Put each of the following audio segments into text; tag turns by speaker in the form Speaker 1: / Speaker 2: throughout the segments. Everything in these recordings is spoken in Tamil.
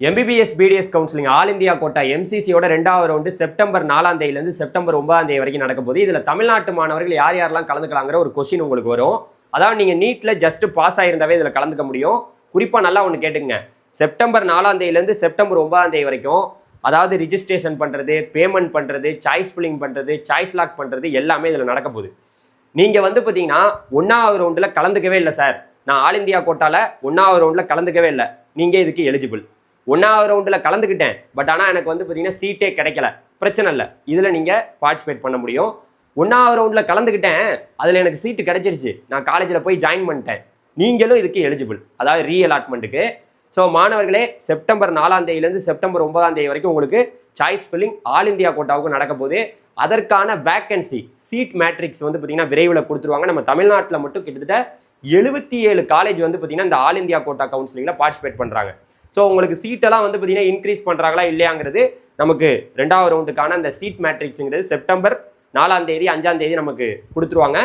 Speaker 1: MBBS BDS counselling all India quota MCCயோட 2வது ரவுண்டு செப்டம்பர் 4ஆம் தேதியிலிருந்து செப்டம்பர் 9ஆம் தேதி வரைக்கும் நடக்க போகுது. இதில் தமிழ்நாட்டு மாணவர்கள் யார் யாரெல்லாம் கலந்துக்கலாங்கிற ஒரு கொஸ்டின் உங்களுக்கு வரும். அதாவது நீங்கள் நீட்டில் ஜஸ்ட் பாஸ் ஆகியிருந்தாவே இதில் கலந்துக்க முடியும். குறிப்பாக நல்லா ஒன்று கேட்டுங்க, செப்டம்பர் 4ஆம் தேதியிலேருந்து செப்டம்பர் 9ஆம் தேதி வரைக்கும் அதாவது ரிஜிஸ்ட்ரேஷன் பண்ணுறது, பேமெண்ட் பண்ணுறது, சாய்ஸ் ஃபில்லிங் பண்ணுறது, சாய்ஸ் லாக் பண்ணுறது எல்லாமே இதில் நடக்க போகுது. நீங்கள் வந்து பார்த்தீங்கன்னா 1வது ரவுண்டில் கலந்துக்கவே இல்லை சார், நான் ஆல் இந்தியா கோட்டாவில் 1வது ரவுண்டில் கலந்துக்கவே இல்லை, நீங்கள் இதுக்கு எலிஜிபிள். 1வது ரவுண்டில் கலந்துக்கிட்டேன், பட் ஆனால் எனக்கு வந்து பார்த்தீங்கன்னா சீட்டே கிடைக்கல, பிரச்சனை இல்லை, இதில் நீங்கள் பார்ட்டிசிபேட் பண்ண முடியும். 1வது ரவுண்டில் கலந்துக்கிட்டேன், அதில் எனக்கு சீட்டு கிடைச்சிருச்சு, நான் காலேஜில் போய் ஜாயின் பண்ணிட்டேன், நீங்களும் இதுக்கு எலிஜிபிள், அதாவது ரீஅலாட்மெண்ட்டுக்கு. ஸோ மாணவர்களே, செப்டம்பர் 4ஆம் தேதியிலேருந்து செப்டம்பர் 9ஆம் தேதி வரைக்கும் உங்களுக்கு சாய்ஸ் ஃபில்லிங் ஆல் இந்தியா கோட்டாவுக்கும் நடக்க போகுது. அதற்கான வேக்கன்சி சீட் மேட்ரிக்ஸ் வந்து பார்த்தீங்கன்னா விரைவில் கொடுத்துருவாங்க. நம்ம தமிழ்நாட்டில் மட்டும் கிட்டத்தட்ட 77 காலேஜ் வந்து பார்த்தீங்கன்னா இந்த ஆல் இந்தியா கோட்டா கவுன்சிலிங்கில் பார்ட்டிசிபேட் பண்ணுறாங்க. ஸோ உங்களுக்கு சீட்டெல்லாம் வந்து பார்த்தீங்கன்னா இன்க்ரீஸ் பண்ணுறாங்களா இல்லையாங்கிறது நமக்கு 2வது ரவுண்டுக்கான அந்த சீட் மேட்ரிக்ஸுங்கிறது செப்டம்பர் 4ஆம் தேதி 5ஆம் தேதி நமக்கு கொடுத்துருவாங்க.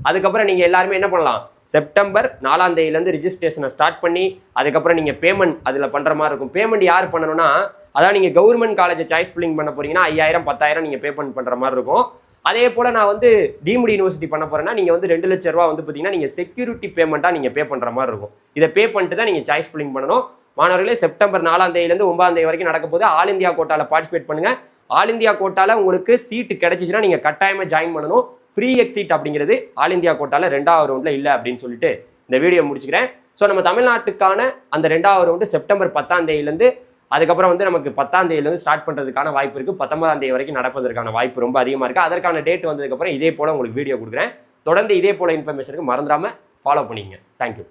Speaker 1: அதுக்கப்புறம் நீங்கள் எல்லாருமே என்ன பண்ணலாம், செப்டம்பர் 4ஆம் தேதியிலேருந்து ரிஜிஸ்ட்ரேஷனை ஸ்டார்ட் பண்ணி அதுக்கப்புறம் நீங்கள் பேமெண்ட் அதில் பண்ணுற மாதிரி இருக்கும். பேமெண்ட் யார் பண்ணணும்னா, அதாவது நீங்கள் கவர்மெண்ட் காலேஜை சாய்ஸ் ஃபில்லிங் பண்ண போறீங்கன்னா 5000 10,000 நீங்கள் பேமெண்ட் பண்ணுற மாதிரி இருக்கும். அதே போல் நான் வந்து டீம்டு யூனிவர்சிட்டி பண்ண போகிறேன்னா நீங்கள் வந்து 2 லட்ச ரூபா வந்து பார்த்தீங்கன்னா நீங்கள் செக்யூரிட்டி பேமெண்ட்டாக நீங்கள் பே பண்ணுற மாதிரி இருக்கும். இதை பே பண்ணிட்டு தான் நீங்கள் சாய்ஸ் ஃபில்லிங் பண்ணணும். மாணவர்களே, செப்டம்பர் 4ஆம் தேதியிலேருந்து 9ஆம் தேதி வரைக்கும் நடக்க போது ஆல் இந்தியா கோட்டாவில் பார்ட்டிசிபேட் பண்ணுங்க. ஆல் இந்தியா கோட்டாவில் உங்களுக்கு சீட்டு கிடைச்சிச்சுன்னா நீங்கள் கட்டாயமாக ஜாயின் பண்ணணும். ஃப்ரீ எக்ஸிட் அப்படிங்கிறது ஆல் இந்தியா கோட்டாவில் 2வது ரவுண்டில் இல்லை அப்படின்னு சொல்லிட்டு இந்த வீடியோ முடிச்சுக்கிறேன். ஸோ நம்ம தமிழ்நாட்டுக்கான அந்த 2வது ரவுண்டு செப்டம்பர் 10ஆம் தேதியிலேருந்து அதுக்கப்புறம் வந்து நமக்கு 10ஆம் தேதியிலேருந்து ஸ்டார்ட் பண்ணுறதுக்கான வாய்ப்பு இருக்குது. 19ஆம் தேதி வரைக்கும் நடப்பதற்கான வாய்ப்பு ரொம்ப அதிகமாக இருக்குது. அதற்கான டேட் வந்ததுக்கப்புறம் இதே போல் உங்களுக்கு வீடியோ கொடுக்குறேன். தொடர்ந்து இதே போல் இன்ஃபர்மேஷனுக்கு மறந்துடாமல் ஃபாலோ பண்ணிக்கங்க. தேங்க்யூ.